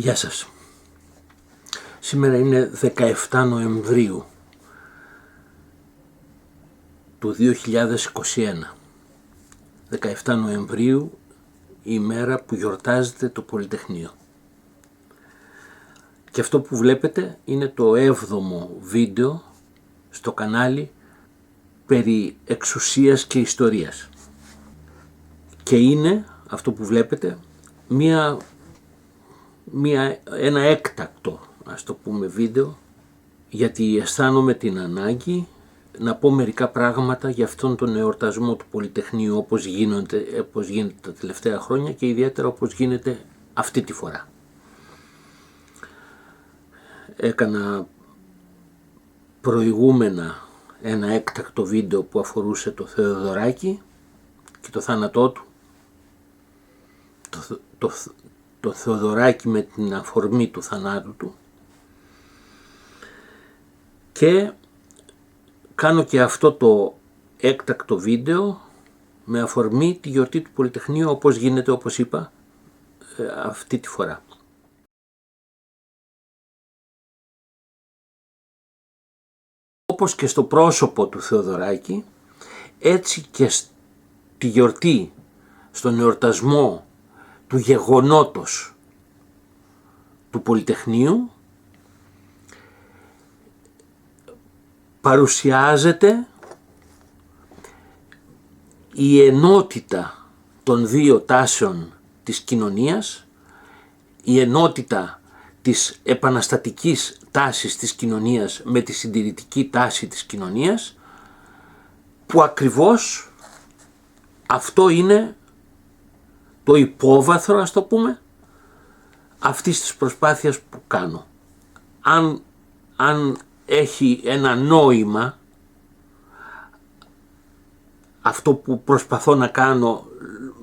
Γεια σας. Σήμερα είναι 17 Νοεμβρίου του 2021. 17 Νοεμβρίου, η ημέρα που γιορτάζεται το Πολυτεχνείο. Και αυτό που βλέπετε είναι το 7ο βίντεο στο κανάλι περί εξουσίας και ιστορίας. Και είναι, αυτό που βλέπετε, ένα έκτακτο, ας το πούμε, βίντεο, γιατί αισθάνομαι την ανάγκη να πω μερικά πράγματα για αυτόν τον εορτασμό του Πολυτεχνείου όπως γίνεται τα τελευταία χρόνια και ιδιαίτερα όπως γίνεται αυτή τη φορά. Έκανα προηγούμενα ένα έκτακτο βίντεο που αφορούσε το Θεοδωράκη και το θάνατό του. Το Θεοδωράκη με την αφορμή του θανάτου του, και κάνω και αυτό το έκτακτο βίντεο με αφορμή τη γιορτή του Πολυτεχνείου όπως γίνεται, όπως είπα, αυτή τη φορά. Όπως και στο πρόσωπο του Θεοδωράκη, έτσι και στη γιορτή, στον εορτασμό του γεγονότος του Πολυτεχνείου, παρουσιάζεται η ενότητα των δύο τάσεων της κοινωνίας, η ενότητα της επαναστατικής τάσης της κοινωνίας με τη συντηρητική τάση της κοινωνίας, που ακριβώς αυτό είναι το υπόβαθρο, ας το πούμε, αυτής της προσπάθειας που κάνω. Αν έχει ένα νόημα αυτό που προσπαθώ να κάνω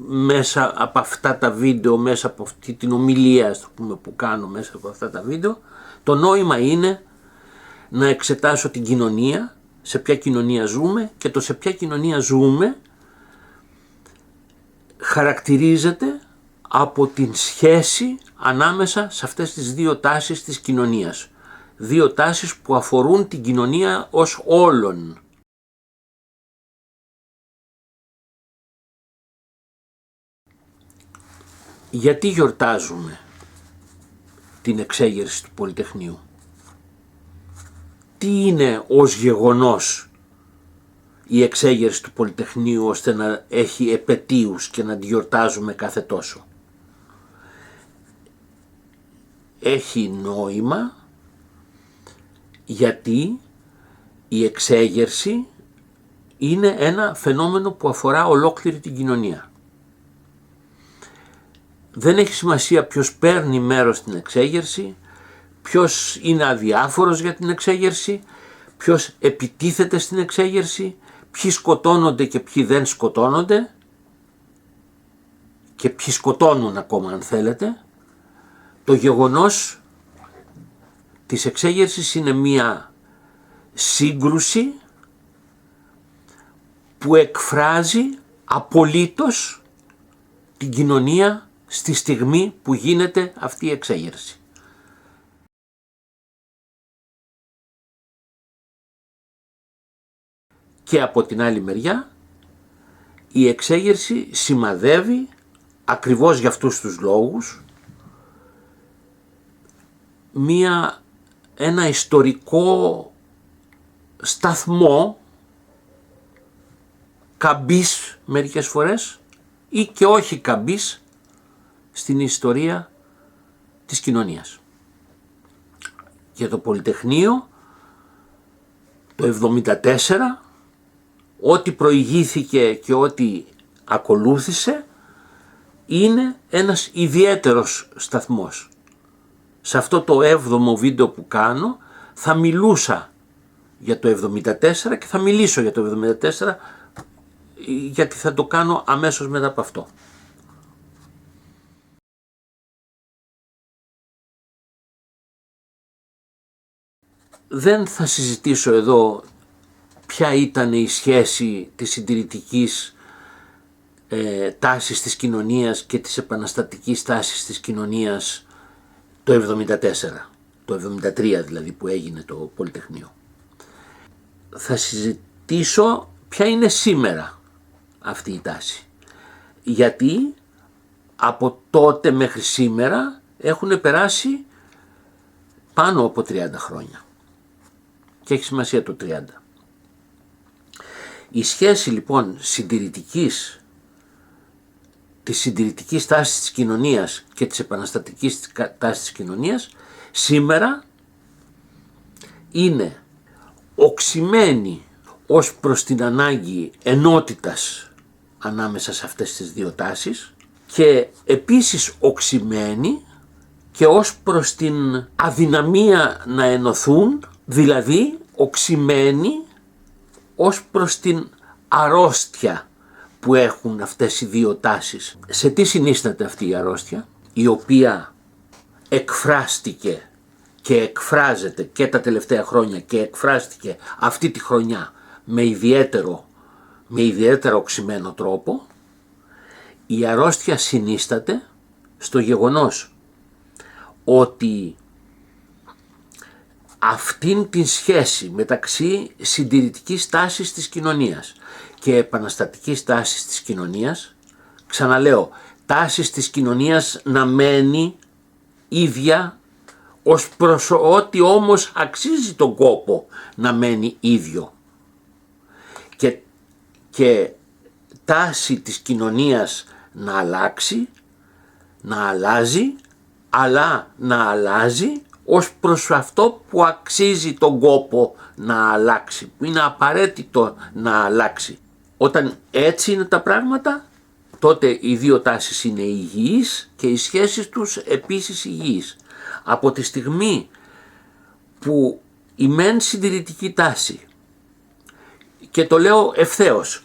μέσα από αυτά τα βίντεο, μέσα από αυτή την ομιλία, ας το πούμε, που κάνω μέσα από αυτά τα βίντεο, το νόημα είναι να εξετάσω την κοινωνία, σε ποια κοινωνία ζούμε, και το σε ποια κοινωνία ζούμε χαρακτηρίζεται από την σχέση ανάμεσα σε αυτές τις δύο τάσεις της κοινωνίας. Δύο τάσεις που αφορούν την κοινωνία ως όλον. Γιατί γιορτάζουμε την εξέγερση του Πολυτεχνείου? Τι είναι ως γεγονός η εξέγερση του Πολυτεχνείου ώστε να έχει επετείους και να τη γιορτάζουμε κάθε τόσο? Έχει νόημα γιατί η εξέγερση είναι ένα φαινόμενο που αφορά ολόκληρη την κοινωνία. Δεν έχει σημασία ποιος παίρνει μέρος στην εξέγερση, ποιος είναι αδιάφορος για την εξέγερση, ποιος επιτίθεται στην εξέγερση, ποιοι σκοτώνονται και ποιοι δεν σκοτώνονται, και ποιοι σκοτώνουν ακόμα, αν θέλετε. Το γεγονός της εξέγερσης είναι μία σύγκρουση που εκφράζει απολύτως την κοινωνία στη στιγμή που γίνεται αυτή η εξέγερση. Και από την άλλη μεριά, η εξέγερση σημαδεύει ακριβώς για αυτούς τους λόγους ένα ιστορικό σταθμό, καμπής μερικές φορές ή και όχι καμπής, στην ιστορία της κοινωνίας. Για το Πολυτεχνείο το 1974, ό,τι προηγήθηκε και ό,τι ακολούθησε είναι ένας ιδιαίτερος σταθμός. Σε αυτό το 7ο βίντεο που κάνω θα μιλούσα για το 1974 και θα μιλήσω για το 1974, γιατί θα το κάνω αμέσως μετά από αυτό. Δεν θα συζητήσω εδώ ποια ήταν η σχέση της συντηρητικής τάσης της κοινωνίας και της επαναστατικής τάσης της κοινωνίας το 1974, το 1973 δηλαδή που έγινε το Πολυτεχνείο. Θα συζητήσω ποια είναι σήμερα αυτή η τάση. Γιατί από τότε μέχρι σήμερα έχουν περάσει πάνω από 30 χρόνια. Και έχει σημασία το 30. Η σχέση λοιπόν της συντηρητικής τάσης της κοινωνίας και της επαναστατικής τάσης της κοινωνίας σήμερα είναι οξυμένη ως προς την ανάγκη ενότητας ανάμεσα σε αυτές τις δύο τάσεις και επίσης οξυμένη και ως προς την αδυναμία να ενωθούν, δηλαδή οξυμένη ως προς την αρρώστια που έχουν αυτές οι δύο τάσεις. Σε τι συνίσταται αυτή η αρρώστια, η οποία εκφράστηκε και εκφράζεται και τα τελευταία χρόνια και εκφράστηκε αυτή τη χρονιά με ιδιαίτερα οξυμένο τρόπο. Η αρρώστια συνίσταται στο γεγονός ότι αυτήν την σχέση μεταξύ συντηρητικής τάσης της κοινωνίας και επαναστατικής τάσης της κοινωνίας, ξαναλέω, τάσης της κοινωνίας να μένει ίδια ως προς ό,τι όμως αξίζει τον κόπο να μένει ίδιο, και τάση της κοινωνίας να αλλάξει, να αλλάζει, αλλά να αλλάζει ως προς αυτό που αξίζει τον κόπο να αλλάξει, που είναι απαραίτητο να αλλάξει. Όταν έτσι είναι τα πράγματα, τότε οι δύο τάσεις είναι υγιείς και οι σχέσεις τους επίσης υγιείς. Από τη στιγμή που η μεν συντηρητική τάση, και το λέω ευθέως,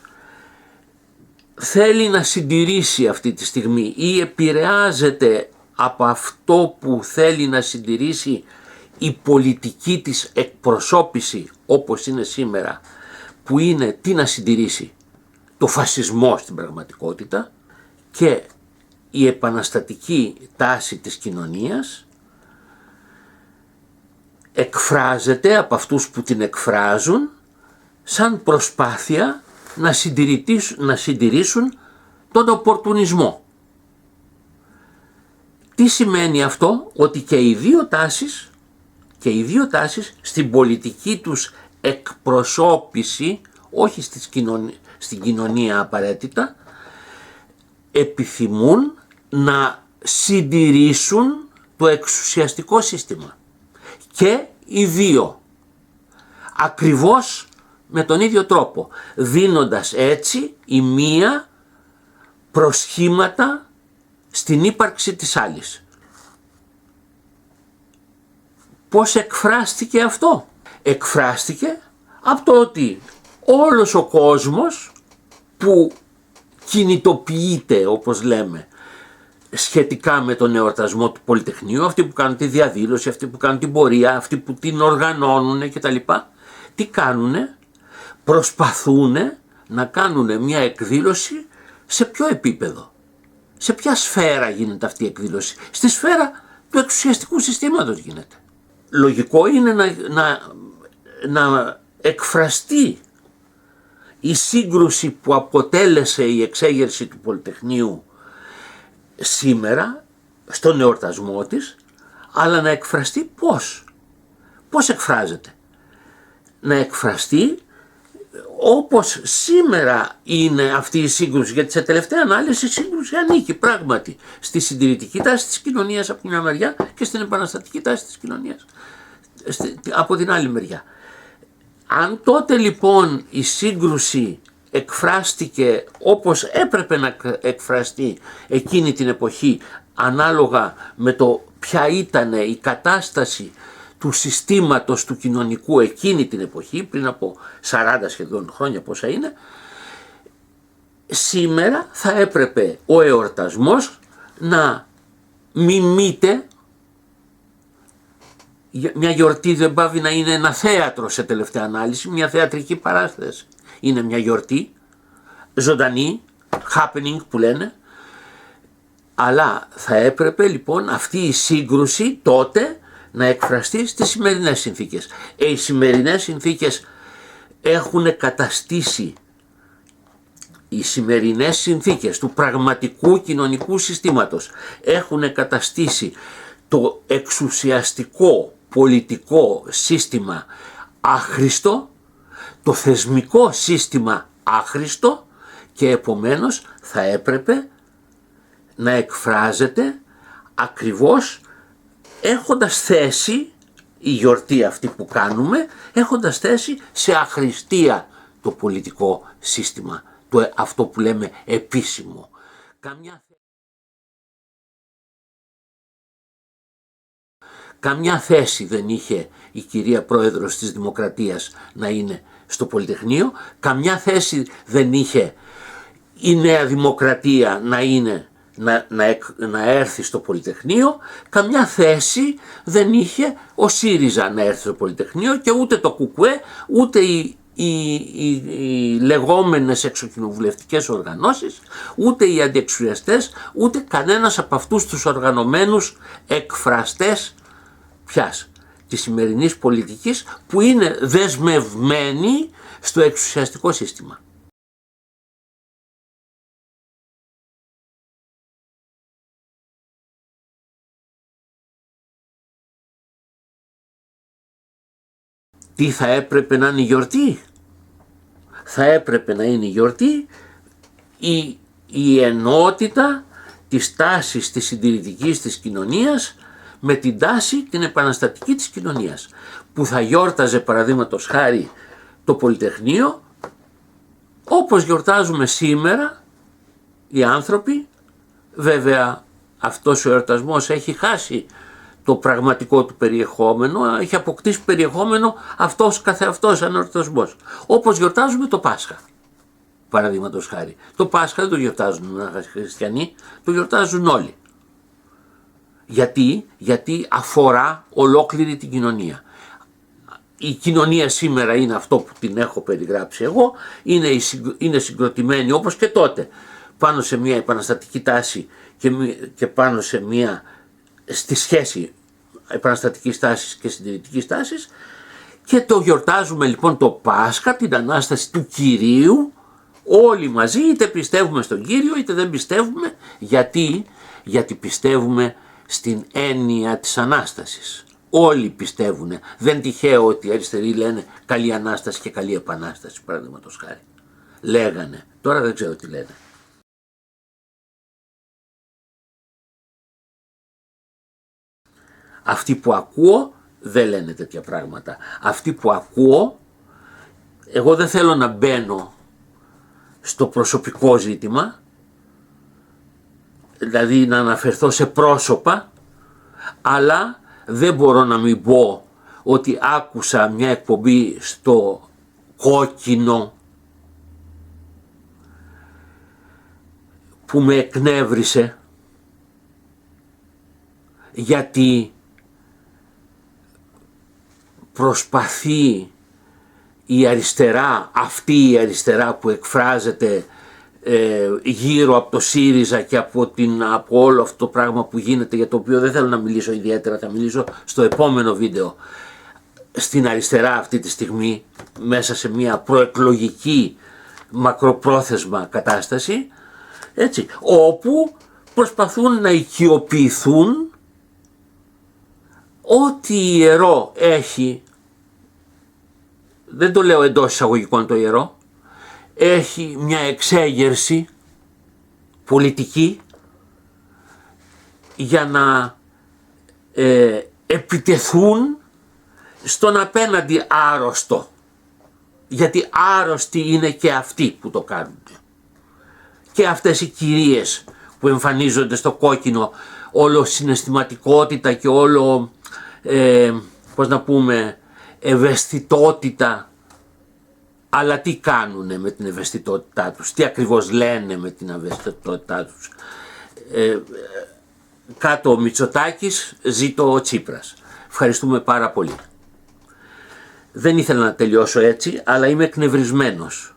θέλει να συντηρήσει αυτή τη στιγμή ή επηρεάζεται από αυτό που θέλει να συντηρήσει η πολιτική της εκπροσώπηση όπως είναι σήμερα, που είναι τι να συντηρήσει, το φασισμό στην πραγματικότητα, και η επαναστατική τάση της κοινωνίας εκφράζεται από αυτούς που την εκφράζουν σαν προσπάθεια να συντηρήσουν τον οπορτουνισμό. Τι σημαίνει αυτό? Ότι και οι δύο τάσεις στην πολιτική τους εκπροσώπηση, όχι στην κοινωνία απαραίτητα, επιθυμούν να συντηρήσουν το εξουσιαστικό σύστημα. Και οι δύο ακριβώς με τον ίδιο τρόπο, δίνοντας έτσι η μία προσχήματα στην ύπαρξη της άλλης. Πώς εκφράστηκε αυτό? Εκφράστηκε από το ότι όλος ο κόσμος που κινητοποιείται, όπως λέμε, σχετικά με τον εορτασμό του Πολυτεχνείου, αυτοί που κάνουν τη διαδήλωση, αυτοί που κάνουν την πορεία, αυτοί που την οργανώνουν κτλ. Τι κάνουνε? Προσπαθούν να κάνουν μια εκδήλωση σε ποιο επίπεδο? Σε ποια σφαίρα γίνεται αυτή η εκδήλωση? Στη σφαίρα του εξουσιαστικού συστήματος γίνεται. Λογικό είναι να εκφραστεί η σύγκρουση που αποτέλεσε η εξέγερση του Πολυτεχνείου σήμερα στον εορτασμό της, αλλά να εκφραστεί πώς? Πώς εκφράζεται? Να εκφραστεί όπως σήμερα είναι αυτή η σύγκρουση, γιατί σε τελευταία ανάλυση η σύγκρουση ανήκει πράγματι στη συντηρητική τάση της κοινωνίας από την μια μεριά και στην επαναστατική τάση της κοινωνίας από την άλλη μεριά. Αν τότε λοιπόν η σύγκρουση εκφράστηκε όπως έπρεπε να εκφραστεί εκείνη την εποχή, ανάλογα με το ποια ήταν η κατάσταση του συστήματος του κοινωνικού εκείνη την εποχή, πριν από 40 σχεδόν χρόνια πόσα είναι, σήμερα θα έπρεπε ο εορτασμός να μιμείται. Μια γιορτή δεν πάβει να είναι ένα θέατρο σε τελευταία ανάλυση, μια θεατρική παράσταση. Είναι μια γιορτή, ζωντανή, happening που λένε, Αλλά θα έπρεπε λοιπόν αυτή η σύγκρουση τότε να εκφραστεί στις σημερινές συνθήκες. Οι σημερινές συνθήκες έχουν καταστήσει, οι σημερινές συνθήκες του πραγματικού κοινωνικού συστήματος έχουν καταστήσει το εξουσιαστικό πολιτικό σύστημα άχρηστο, το θεσμικό σύστημα άχρηστο, και επομένως θα έπρεπε να εκφράζεται ακριβώς έχοντας θέση, η γιορτή αυτή που κάνουμε, έχοντας θέση σε αχρηστία το πολιτικό σύστημα, αυτό που λέμε επίσημο. Καμιά θέση δεν είχε η κυρία Πρόεδρος της Δημοκρατίας να είναι στο Πολυτεχνείο, καμιά θέση δεν είχε η Νέα Δημοκρατία να έρθει στο Πολυτεχνείο, καμιά θέση δεν είχε ο ΣΥΡΙΖΑ να έρθει στο Πολυτεχνείο και ούτε το ΚΚΕ, ούτε οι λεγόμενες εξοκοινοβουλευτικές οργανώσεις, ούτε οι αντιεξουσιαστές, ούτε κανένας από αυτούς τους οργανωμένους εκφραστές ποιας της σημερινής πολιτικής που είναι δεσμευμένοι στο εξουσιαστικό σύστημα. Τι θα έπρεπε να είναι η γιορτή? Θα έπρεπε να είναι η γιορτή η ενότητα της τάσης της συντηρητικής της κοινωνίας με την τάση την επαναστατική της κοινωνίας, που θα γιόρταζε παραδείγματος χάρη το Πολυτεχνείο όπως γιορτάζουμε σήμερα οι άνθρωποι. Βέβαια αυτός ο εορτασμός έχει χάσει το πραγματικό του περιεχόμενο, έχει αποκτήσει περιεχόμενο αυτός καθεαυτός σαν εορτασμός. Όπως γιορτάζουμε το Πάσχα, παραδείγματος χάρη. Το Πάσχα δεν το γιορτάζουν οι χριστιανοί, το γιορτάζουν όλοι. Γιατί αφορά ολόκληρη την κοινωνία. Η κοινωνία σήμερα είναι αυτό που την έχω περιγράψει εγώ, είναι συγκροτημένη όπως και τότε πάνω σε μια επαναστατική τάση και πάνω στη σχέση επαναστατικής τάσης και συντηρητικής τάσης, και το γιορτάζουμε λοιπόν το Πάσχα, την Ανάσταση του Κυρίου, όλοι μαζί, είτε πιστεύουμε στον Κύριο είτε δεν πιστεύουμε. Γιατί πιστεύουμε στην έννοια της Ανάστασης. Όλοι πιστεύουν. Δεν τυχαίο ότι οι αριστεροί λένε καλή Ανάσταση και καλή Επανάσταση, παραδείγματος χάρη. Λέγανε. Τώρα δεν ξέρω τι λένε. Αυτοί που ακούω δεν λένε τέτοια πράγματα. Αυτοί που ακούω, εγώ δεν θέλω να μπαίνω στο προσωπικό ζήτημα, δηλαδή να αναφερθώ σε πρόσωπα, αλλά δεν μπορώ να μην πω ότι άκουσα μια εκπομπή στο Κόκκινο που με εκνεύρισε, γιατί προσπαθεί η αριστερά, αυτή η αριστερά που εκφράζεται γύρω από το ΣΥΡΙΖΑ και από όλο αυτό το πράγμα που γίνεται, για το οποίο δεν θέλω να μιλήσω ιδιαίτερα, θα μιλήσω στο επόμενο βίντεο, στην αριστερά αυτή τη στιγμή μέσα σε μια προεκλογική μακροπρόθεσμα κατάσταση, έτσι, όπου προσπαθούν να οικειοποιηθούν ό,τι ιερό έχει, δεν το λέω εντός εισαγωγικών το ιερό, έχει μια εξέγερση πολιτική για να επιτεθούν στον απέναντι άρρωστο, γιατί άρρωστοι είναι και αυτοί που το κάνουν. Και αυτές οι κυρίες που εμφανίζονται στο Κόκκινο, όλο συναισθηματικότητα και όλο πώς να πούμε ευαισθητότητα, αλλά τι κάνουνε με την ευαισθητότητά τους, τι ακριβώς λένε με την ευαισθητότητά τους. Κάτω ο Μητσοτάκης, ζήτω ο Τσίπρας. Ευχαριστούμε πάρα πολύ. Δεν ήθελα να τελειώσω έτσι, αλλά είμαι εκνευρισμένος.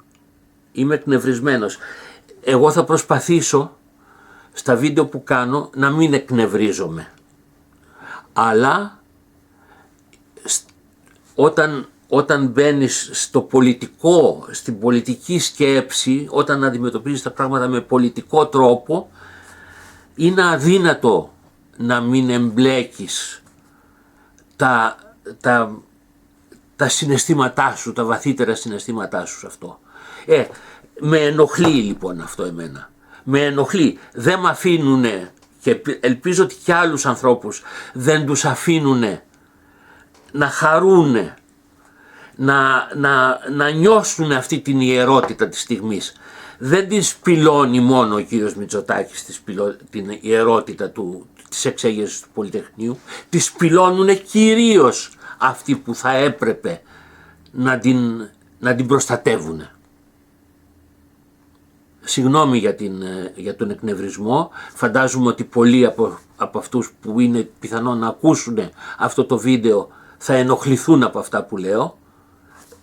Εγώ θα προσπαθήσω στα βίντεο που κάνω να μην εκνευρίζομαι. Αλλά όταν μπαίνεις στο πολιτικό, στην πολιτική σκέψη, όταν αντιμετωπίζεις τα πράγματα με πολιτικό τρόπο, είναι αδύνατο να μην εμπλέκεις τα συναισθήματά σου, τα βαθύτερα συναισθήματά σου σε αυτό. Με ενοχλεί λοιπόν αυτό εμένα. Με ενοχλεί. Δεν με αφήνουνε, και ελπίζω ότι και άλλους ανθρώπους δεν τους αφήνουνε να χαρούνε, να νιώσουν αυτή την ιερότητα της στιγμής. Δεν την σπηλώνει μόνο ο κύριος Μητσοτάκης την ιερότητα της εξέγερσης του Πολυτεχνείου, τη σπηλώνουν κυρίως αυτοί που θα έπρεπε να την προστατεύουν. Συγγνώμη για τον εκνευρισμό, φαντάζομαι ότι πολλοί από αυτούς που είναι πιθανόν να ακούσουν αυτό το βίντεο θα ενοχληθούν από αυτά που λέω.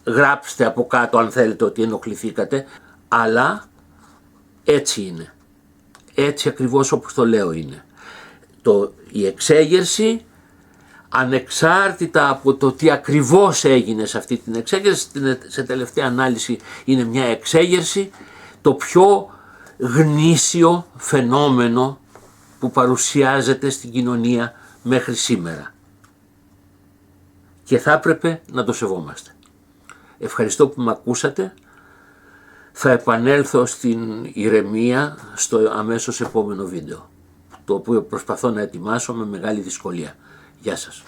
Γράψτε από κάτω αν θέλετε ότι ενοχληθήκατε, αλλά έτσι είναι. Έτσι ακριβώς όπως το λέω είναι. Η εξέγερση, ανεξάρτητα από το τι ακριβώς έγινε σε αυτή την εξέγερση, σε τελευταία ανάλυση είναι μια εξέγερση, το πιο γνήσιο φαινόμενο που παρουσιάζεται στην κοινωνία μέχρι σήμερα. Και θα έπρεπε να το σεβόμαστε. Ευχαριστώ που με ακούσατε. Θα επανέλθω στην ηρεμία στο αμέσως επόμενο βίντεο, το οποίο προσπαθώ να ετοιμάσω με μεγάλη δυσκολία. Γεια σας.